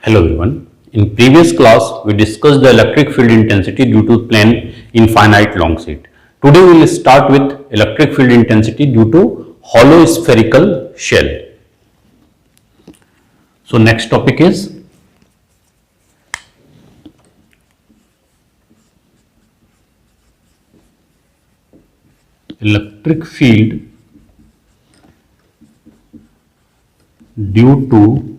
Hello everyone. In previous class, we discussed the electric field intensity due to plane infinite long sheet. Today we will start with electric field intensity due to hollow spherical shell. So next topic is electric field due to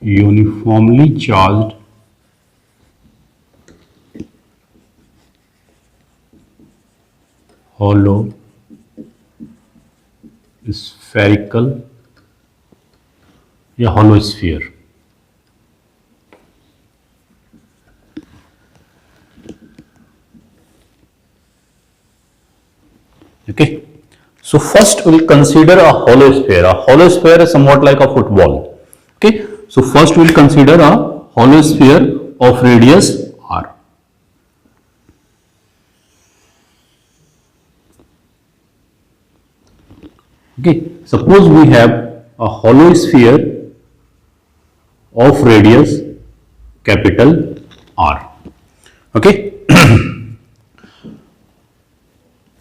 uniformly charged hollow spherical या hollow sphere. Okay, so first we'll consider a hollow sphere. A hollow sphere is somewhat like a football. Okay, so first we'll consider a hollow sphere of radius r. Okay, suppose we have a hollow sphere of radius capital R. Okay,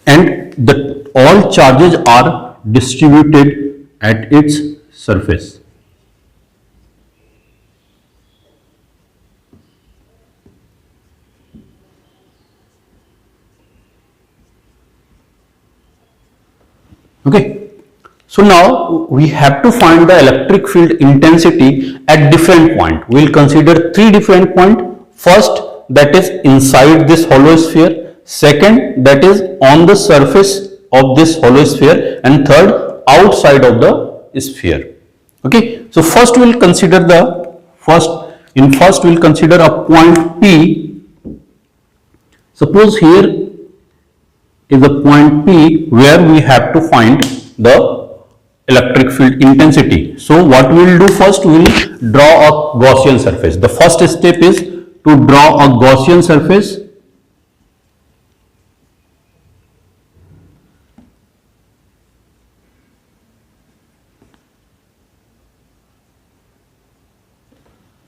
and all charges are distributed at its surface. Okay, so now we have to find the electric field intensity at different point. We will consider three different points. First, that is inside this hollow sphere. Second, that is on the surface of this hollow sphere. And third, outside of the sphere. Okay, so first we will consider first we will consider a point P. Suppose here is the point P where we have to find the electric field intensity. So what we will do first, we will draw a Gaussian surface. The first step is to draw a Gaussian surface.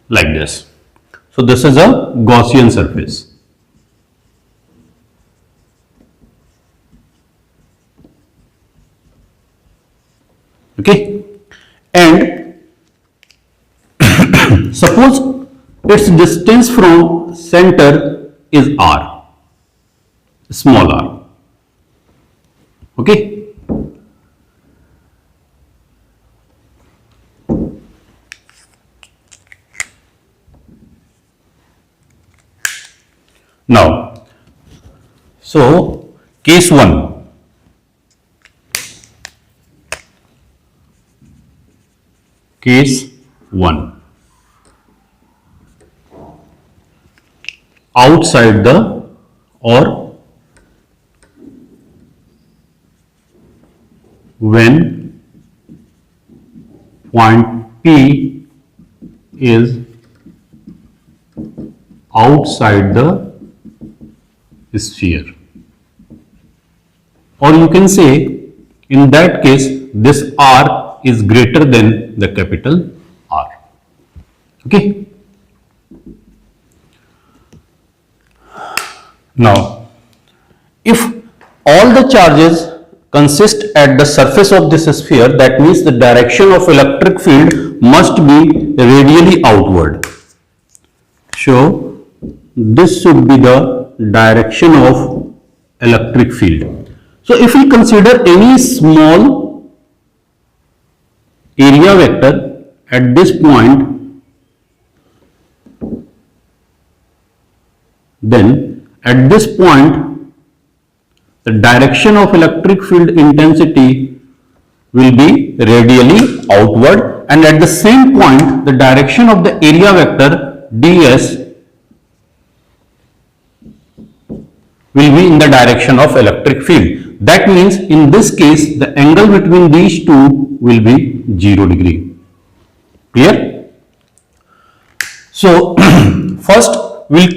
Like this. So this is a Gaussian surface. Okay, and suppose its distance from center is r, small r. Okay, now so case 1. Case 1. Outside the or when point P is outside the sphere, or you can say in that case this R is greater than the capital R. Okay. Now, if all the charges consist at the surface of this sphere, that means the direction of electric field must be radially outward. So, this should be the direction of electric field. So, if we consider any small area vector at this point, then at this point the direction of electric field intensity will be radially outward, and at the same point the direction of the area vector ds will be in the direction of electric field. That means in this case the angle between these two will be 0 degree. Clear? So first we'll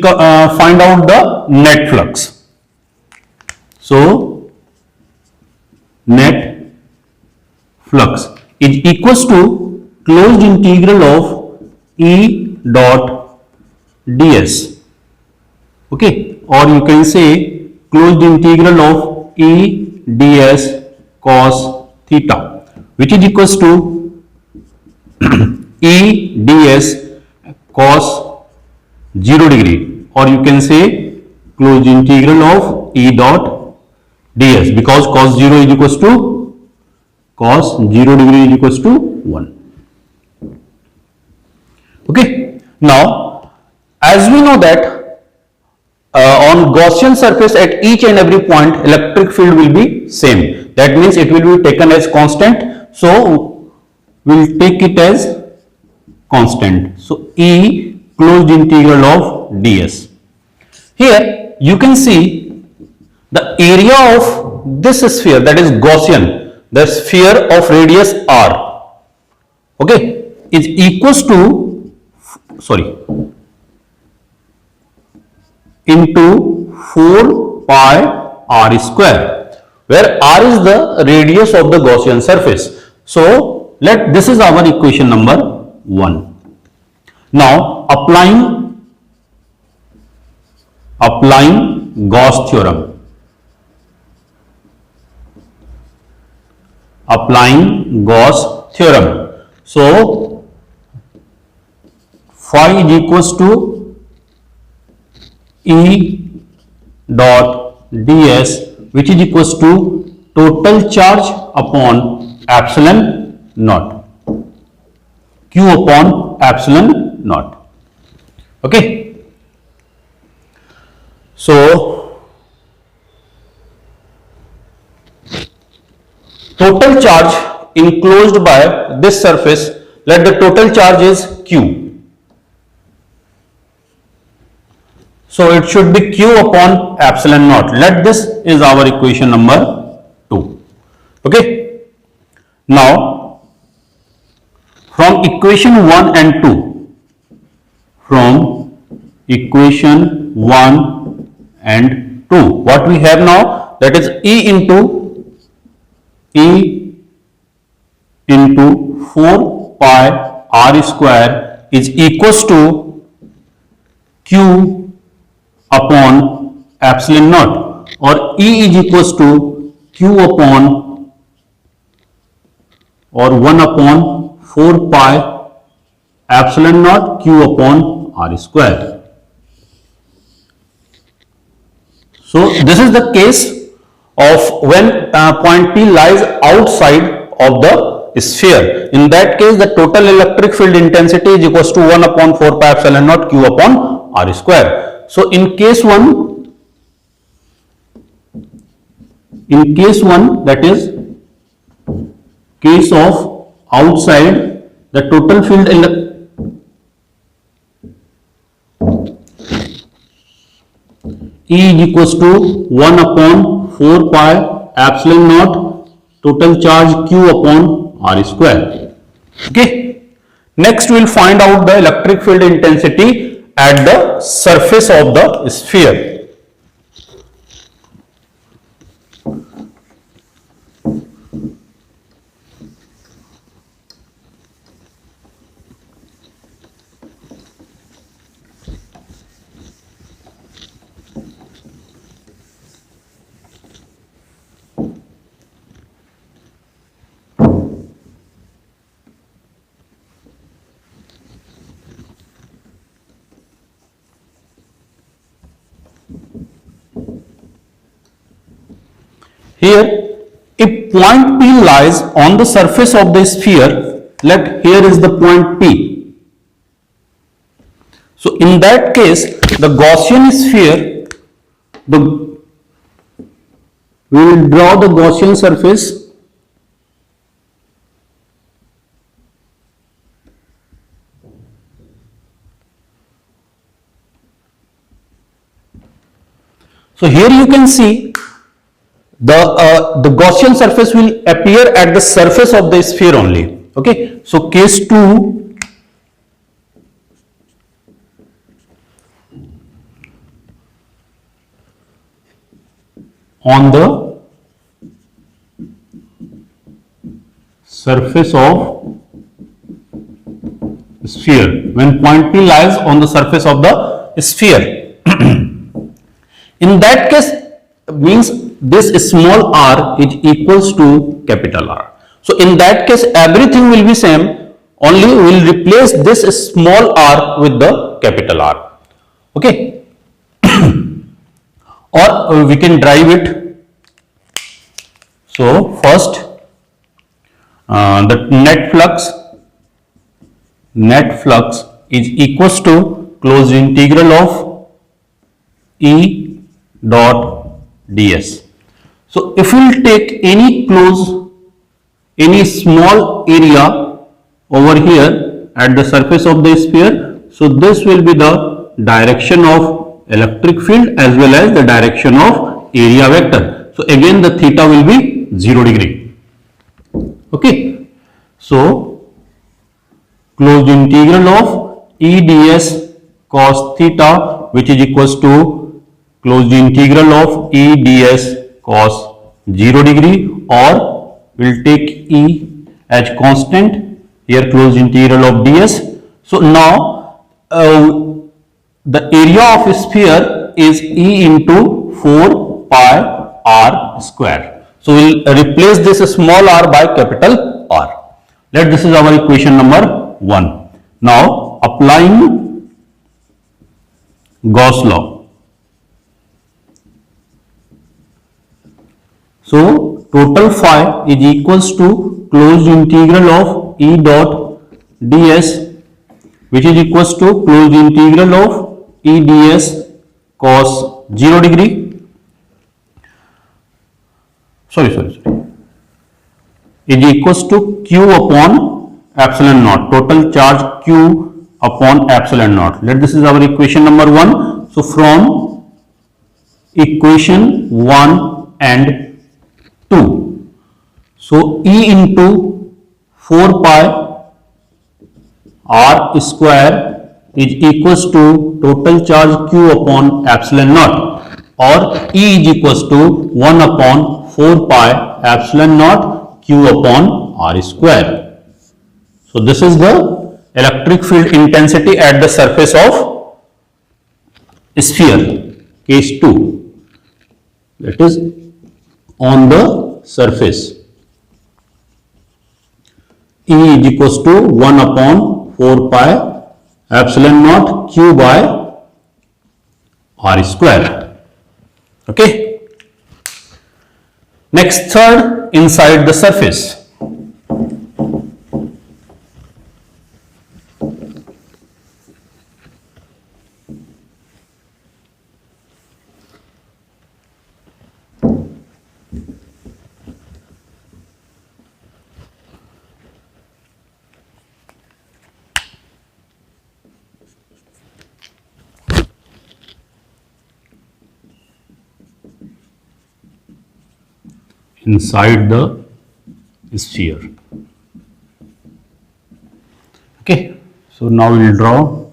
find out the net flux. So net flux is equals to closed integral of E dot ds. Okay, or you can say closed integral of E ds cos theta, which is equals to E ds cos 0 degree, or you can say closed integral of E dot ds, because cos 0 is equals to cos 0 degree is equals to 1. Okay, now as we know that on Gaussian surface at each and every point electric field will be same, that means it will be taken as constant, so we'll take it as constant. So E closed integral of ds. Here you can see the area of this sphere, that is Gaussian, the sphere of radius r, okay, is equals to into 4 pi r square, where r is the radius of the Gaussian surface. So this is our equation number 1. Now applying Gauss theorem, so phi is equals to E dot ds, which is equals to total charge upon epsilon naught, q upon epsilon naught. Okay, so total charge enclosed by this surface, let the total charge is q. So it should be q upon epsilon naught. Let this is our equation number 2. Okay. Now from equation 1 and 2, what we have now, that is E into 4 pi r square is equals to q upon epsilon naught, or E is equals to q upon, or 1 upon 4 pi epsilon naught q upon r square. So this is the case of when point P lies outside of the sphere. In that case, the total electric field intensity is equals to 1 upon 4 pi epsilon naught q upon r square. So in case 1, that is case of outside, the total field E is equals to 1 upon 4 pi epsilon naught total charge q upon r square. Okay. Next we will find out the electric field intensity at the surface of the sphere. Here, if point P lies on the surface of the sphere, here is the point P. So in that case, the Gaussian sphere, we will draw the Gaussian surface. So here you can see the Gaussian surface will appear at the surface of the sphere only. Okay, so case 2, on the surface of sphere, when point P lies on the surface of the sphere. In that case, means this small r is equals to capital R. So in that case, everything will be same, only we will replace this small r with the capital R. Okay. Or we can derive it. So first, the net flux is equals to closed integral of E dot ds. So if we will take any small area over here at the surface of the sphere, so this will be the direction of electric field as well as the direction of area vector. So again the theta will be 0 degree. Okay. So closed integral of E ds cos theta, which is equals to closed integral of E ds cos 0 degree, or we'll take E as constant here, closed integral of ds. So now the area of a sphere is E into 4 pi r square. So we'll replace this small r by capital R. This is our equation number 1. Now applying Gauss law. So total phi is equals to closed integral of E dot ds, which is equals to closed integral of E ds cos 0 degree. Sorry. Is equals to q upon epsilon naught. Total charge q upon epsilon naught. This is our equation number 1. So from equation 1 and 2. So E into 4 pi r square is equals to total charge q upon epsilon naught, or E is equals to 1 upon 4 pi epsilon naught q upon r square. So this is the electric field intensity at the surface of sphere, case 2, that is on the surface. E is equals to 1 upon 4 pi epsilon naught q by r square. Okay. Next, third, inside the surface. Inside the sphere. Okay, so now we will draw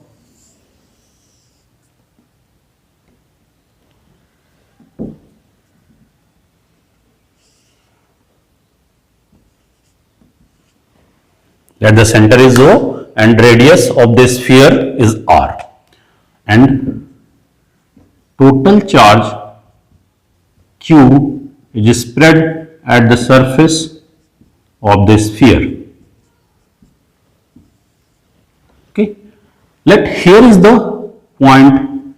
that the center is O and radius of the sphere is R, and total charge Q is spread at the surface of the sphere. Okay, here is the point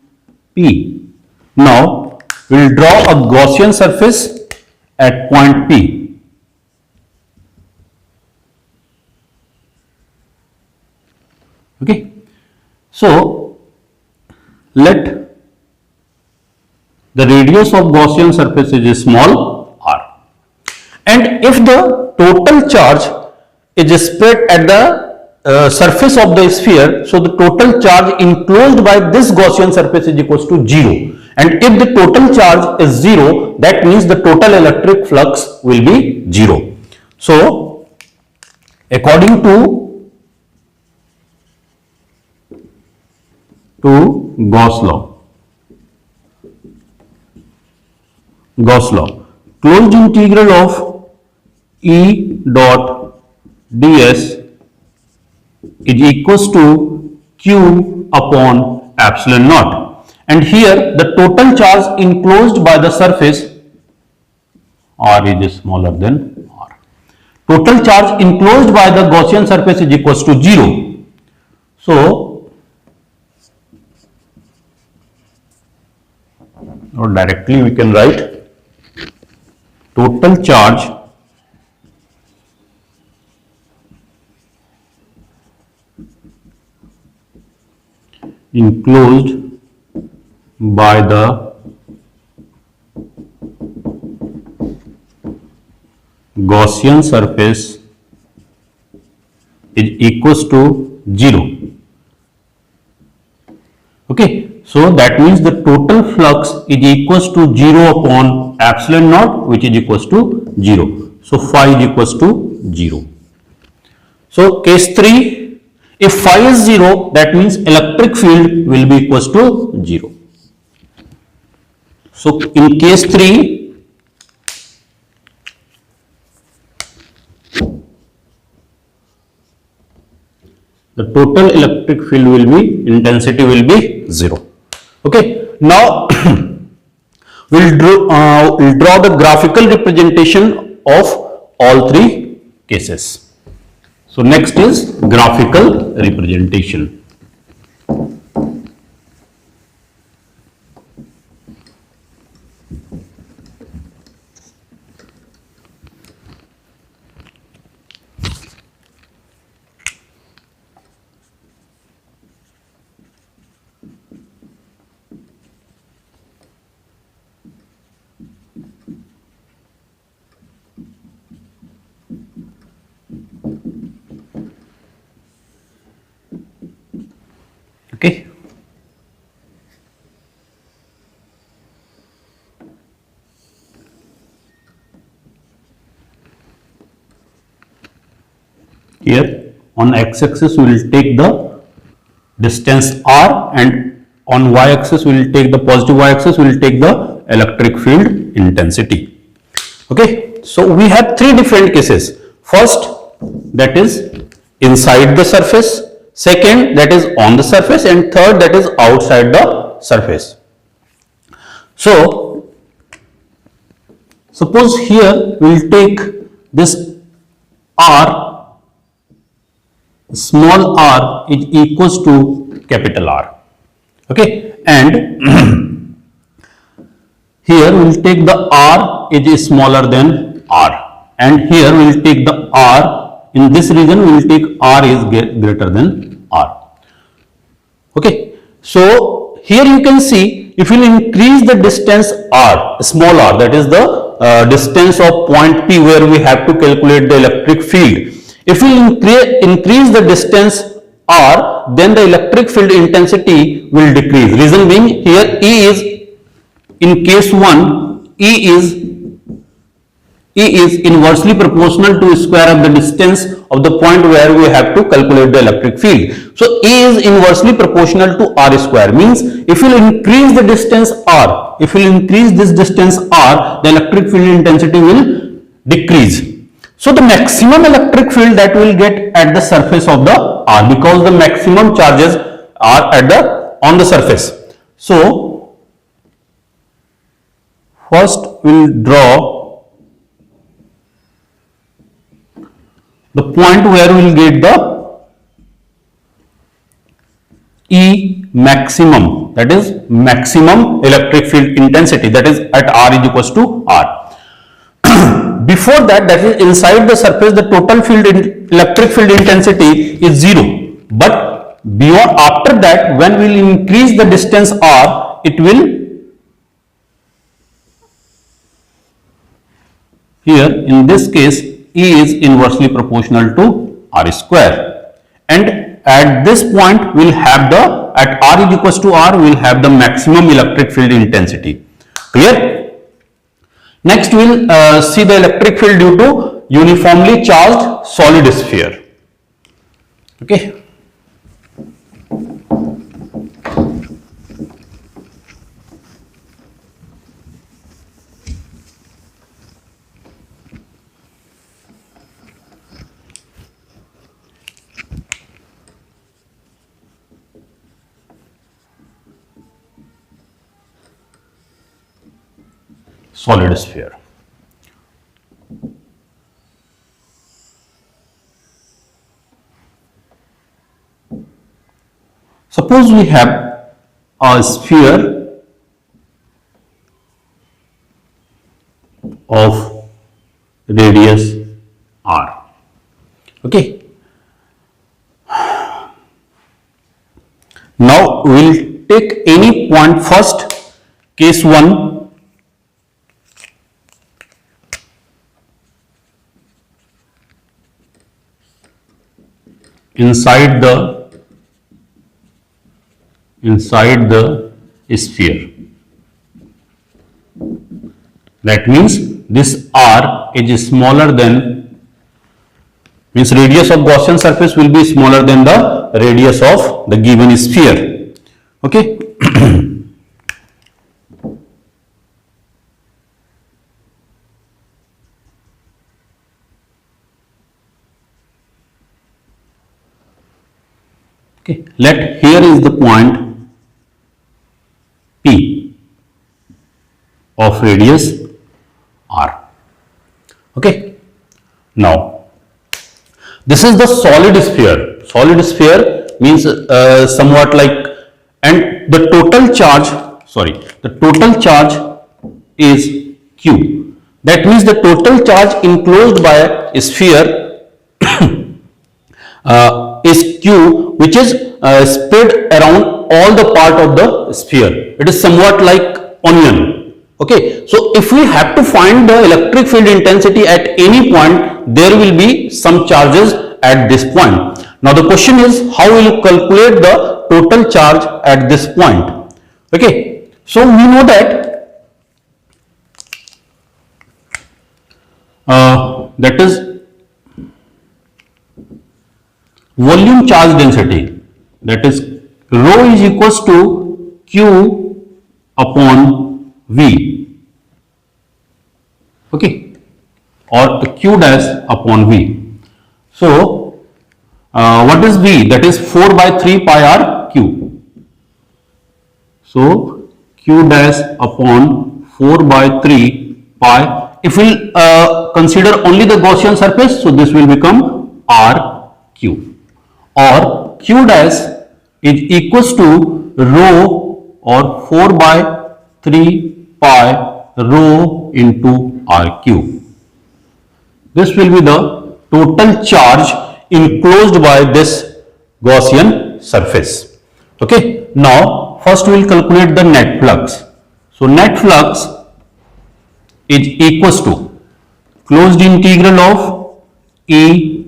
P. Now we will draw a Gaussian surface at point P. Okay, so let the radius of Gaussian surface is small r, and if the total charge is spread at the surface of the sphere, so the total charge enclosed by this Gaussian surface is equals to 0, and if the total charge is 0, that means the total electric flux will be 0. So according to Gauss law, closed integral of E dot ds is equals to q upon epsilon naught, and here the total charge enclosed by the surface r is smaller than r. Total charge enclosed by the Gaussian surface is equals to 0. So, or directly we can write total charge enclosed by the Gaussian surface is equals to 0. Okay, so that means the total flux is equals to 0 upon epsilon naught, which is equals to 0. So phi is equals to 0. So case 3, if phi is 0, that means electric field will be equals to 0. So in case 3, the total electric field will be, intensity will be 0. Okay, now we'll draw the graphical representation of all three cases. So next is graphical representation. Okay. Here on x-axis we will take the distance r, and on y-axis we will take the positive y-axis, we will take the electric field intensity. Okay, so we have three different cases. First, that is inside the surface. Second, that is on the surface, and third, that is outside the surface. So suppose here we will take this r, small r is equals to capital R. Okay, and here we will take the r is smaller than r, and here we will take the r, in this region we will take r is greater than r. Okay, so here you can see, if you will increase the distance r, small r, that is the distance of point P where we have to calculate the electric field. If we increase the distance r, then the electric field intensity will decrease. Reason being, here E is, in case 1, E is inversely proportional to square of the distance of the point where we have to calculate the electric field. So E is inversely proportional to r square, means if you increase the distance r, if you increase this distance r, the electric field intensity will decrease. So the maximum electric field that will get at the surface of the r, because the maximum charges are at the on the surface. So first we will draw the point where we will get the E maximum, that is maximum electric field intensity, that is at r is equals to r. Before that, that is inside the surface, the total field electric field intensity is 0. But beyond, after that, when we will increase the distance r, it will, here in this case, E is inversely proportional to r square, and at this point we will have the, at r is equals to r, we will have the maximum electric field intensity. Clear? Next we will see the electric field due to uniformly charged solid sphere. Okay. solid sphere. Suppose we have a sphere of radius r. Okay. Now we'll take any point first. Case 1, inside the sphere. That means this r is smaller than, means radius of Gaussian surface will be smaller than the radius of the given sphere. Okay. Okay, let here is the point P of radius r. Okay, now this is the solid sphere. Solid sphere means somewhat like, and the total charge is q. That means the total charge enclosed by a sphere is q, which is spread around all the part of the sphere. It is somewhat like onion. Okay, so if we have to find the electric field intensity at any point, there will be some charges at this point. Now the question is, how will you calculate the total charge at this point? Okay, so we know that that is volume charge density, that is rho is equals to q upon v. Okay, or q dash upon v. So what is v? That is 4 by 3 pi r cube. So q dash upon 4 by 3 pi. If we consider only the Gaussian surface, so this will become r cube, or q dash is equals to rho, or 4 by 3 pi rho into r cube. This will be the total charge enclosed by this Gaussian surface. Okay, now first we will calculate the net flux. So net flux is equals to closed integral of E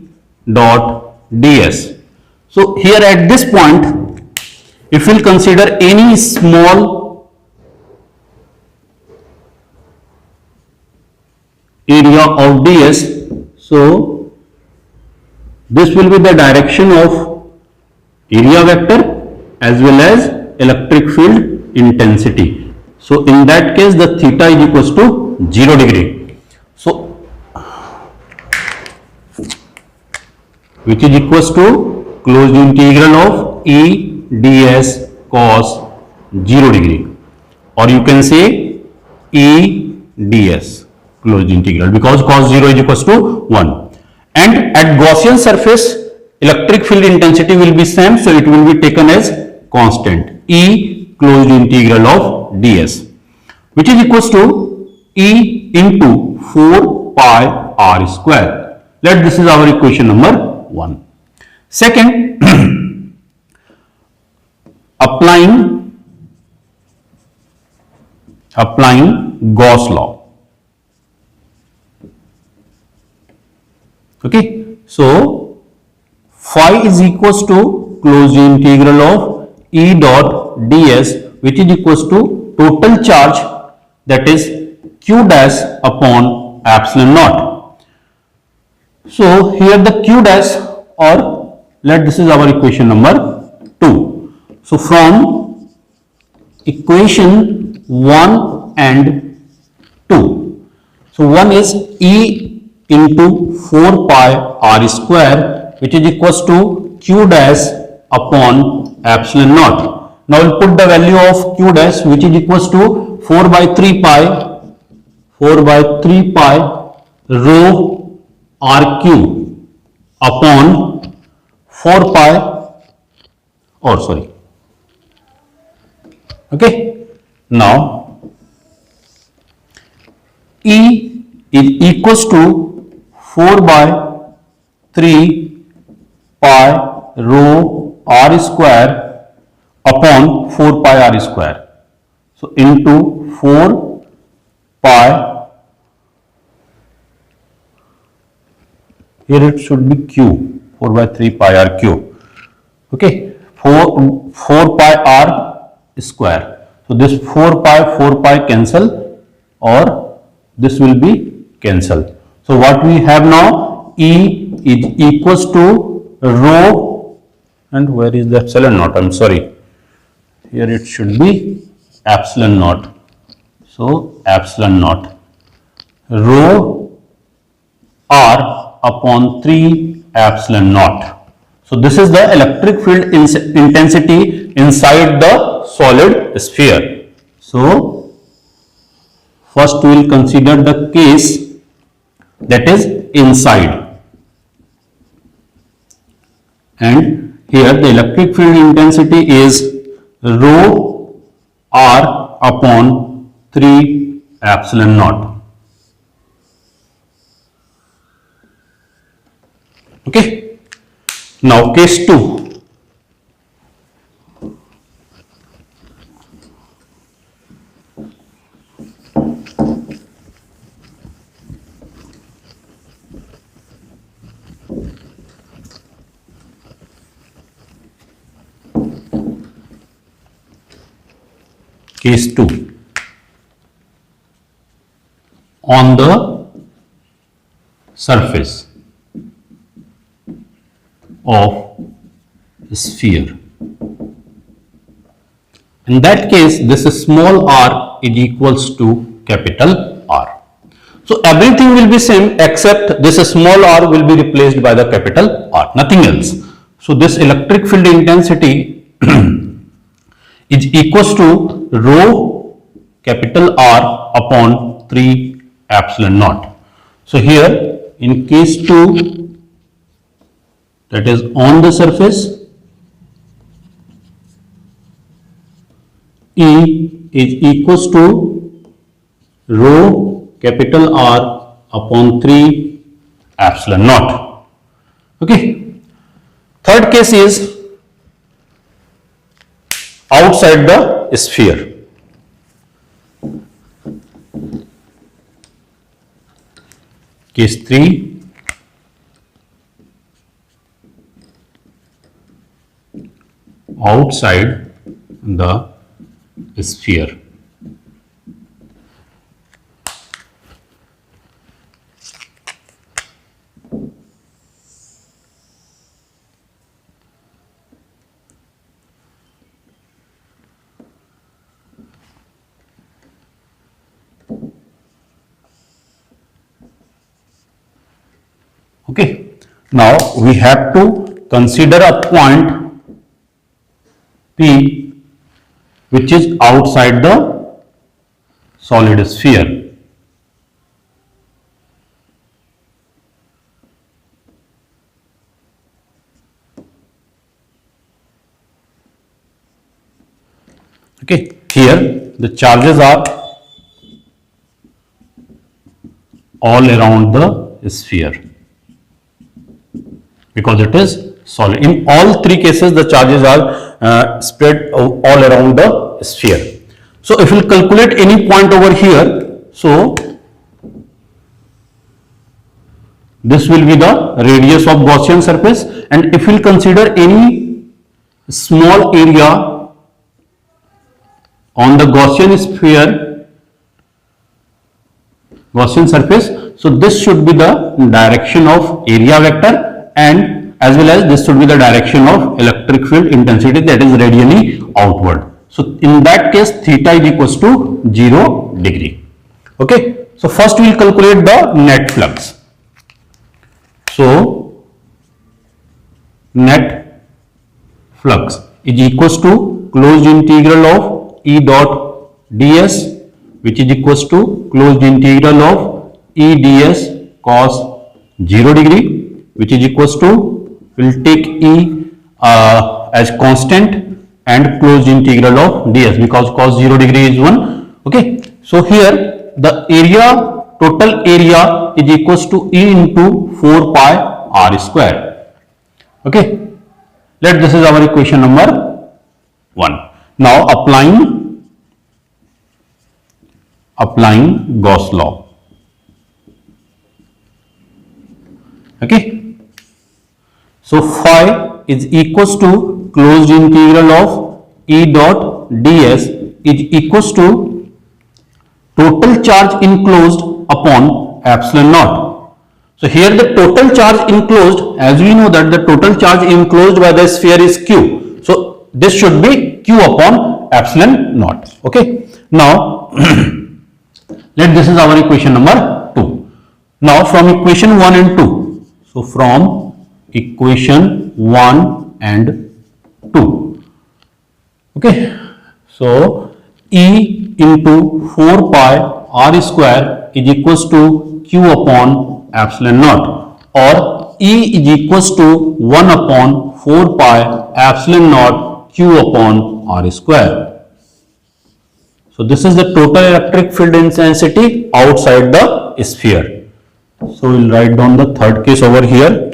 dot ds. So here at this point, if we will consider any small area of ds, so this will be the direction of area vector as well as electric field intensity. So in that case, the theta is equals to 0 degree. So which is equals to closed integral of E ds cos 0 degree, or you can say E ds closed integral, because cos 0 is equals to 1. And at Gaussian surface, electric field intensity will be same, so it will be taken as constant, E closed integral of ds, which is equals to E into 4 pi r square. Let this is our equation number 1. Second, applying Gauss law. Okay, so phi is equals to closed integral of E dot ds, which is equals to total charge, that is q dash upon epsilon naught. So here the q dash, or let this is our equation number 2. So from equation 1 and 2, so one is E into 4 pi r square, which is equals to q dash upon epsilon naught. Now we'll put the value of q dash, which is equals to 4 by 3 pi 4 by 3 pi rho r cube upon 4 pi, or sorry, okay. Now E is equals to 4 by 3 pi rho r square upon 4 pi r square. So into 4 pi, here it should be q, 4 by 3 pi r cube, okay, 4 pi r square. So this 4 pi cancel, or this will be cancelled. So what we have now, E is equals to rho, and where is the epsilon naught? I'm sorry, here it should be epsilon naught. So epsilon naught rho r upon 3 epsilon naught. So this is the electric field intensity inside the solid sphere. So first we will consider the case that is inside, and here the electric field intensity is rho r upon 3 epsilon naught. Okay. Now case 2. Case 2. On the surface of sphere. In that case, this small r is equals to capital R. So everything will be same except this small r will be replaced by the capital R, nothing else. So this electric field intensity is equals to rho capital R upon 3 epsilon naught. So here in case 2, that is on the surface, E is equals to rho capital R upon 3 epsilon naught. Okay. Third case is outside the sphere. Case 3. Outside the sphere. Okay. Now we have to consider a point P which is outside the solid sphere. Okay, here the charges are all around the sphere because it is solid. In all three cases, the charges are spread all around the sphere. So if we calculate any point over here, so this will be the radius of Gaussian surface, and if we consider any small area on the Gaussian sphere, Gaussian surface, so this should be the direction of area vector, and as well as this should be the direction of electric field intensity, that is radially outward. So in that case, theta is equals to 0 degree. Okay. So first we will calculate the net flux. So net flux is equals to closed integral of E dot ds, which is equals to closed integral of E ds cos 0 degree, which is equals to, we'll take E as constant and closed integral of ds, because cos 0 degree is 1. Okay, so here the area, total area is equals to E into 4 pi r square. Okay, this is our equation number 1. Now applying Gauss law. Okay, so phi is equals to closed integral of E dot ds is equals to total charge enclosed upon epsilon naught. So here the total charge enclosed, as we know that the total charge enclosed by the sphere is q. So this should be q upon epsilon naught. Okay, now this is our equation number 2. Now from equation 1 and 2. So from equation 1 and 2. Okay, so E into 4 pi r square is equals to q upon epsilon naught, or E is equals to 1 upon 4 pi epsilon naught q upon r square. So this is the total electric field intensity outside the sphere. So we'll write down the third case over here.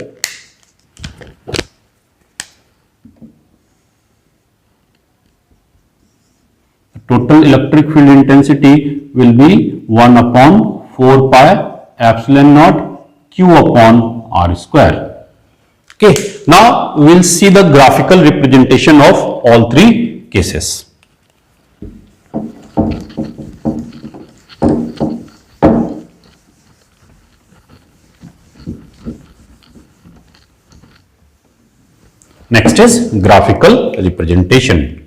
Total electric field intensity will be 1 upon 4 pi epsilon naught q upon r square. Okay, now we will see the graphical representation of all three cases. Next is graphical representation.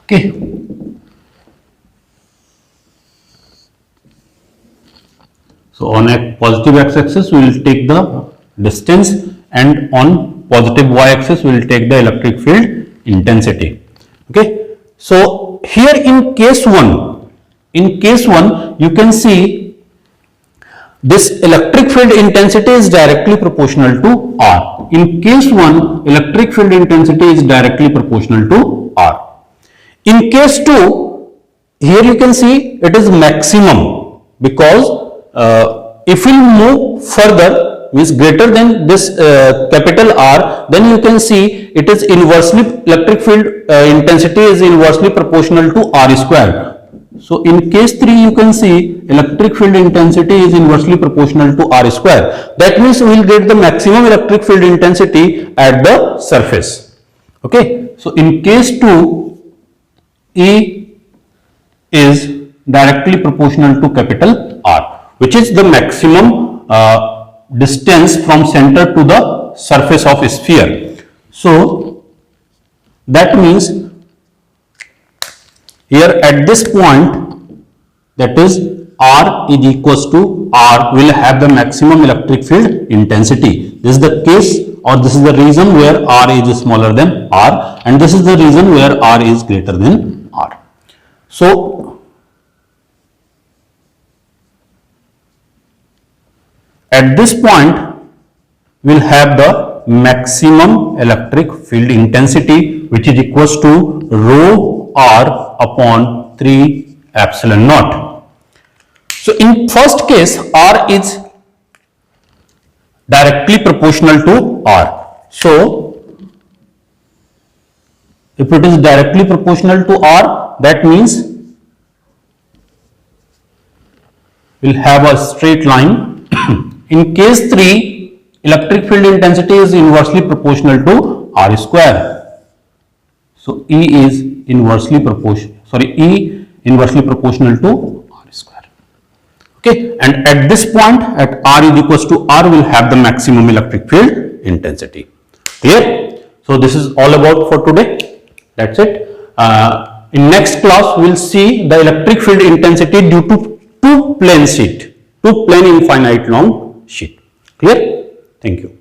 Okay, so on a positive x-axis we will take the distance, and on positive y-axis we will take the electric field intensity. Okay, so here in case 1 you can see this electric field intensity is directly proportional to R. In case 1 electric field intensity is directly proportional to R. In case 2, here you can see it is maximum, because if we move further, means greater than this capital R, then you can see it is inversely, electric field intensity is inversely proportional to R square. So in case 3 you can see electric field intensity is inversely proportional to R square. That means we will get the maximum electric field intensity at the surface. Okay, so in case 2 E is directly proportional to capital R, which is the maximum distance from center to the surface of a sphere. So that means here at this point, that is R is equals to R, will have the maximum electric field intensity. This is the case, or this is the reason where R is smaller than R, and this is the reason where R is greater than R. So at this point we'll have the maximum electric field intensity, which is equals to rho R upon 3 epsilon naught. So in first case R is directly proportional to R. So if it is directly proportional to R, that means we'll have a straight line. In case 3, electric field intensity is inversely proportional to R square. So E is inversely proportional to R square. Okay, and at this point, at R is equals to R, will have the maximum electric field intensity. Clear? So this is all about for today. That's it. In next class, we'll see the electric field intensity due to two plane infinite long sheet. Clear? Thank you.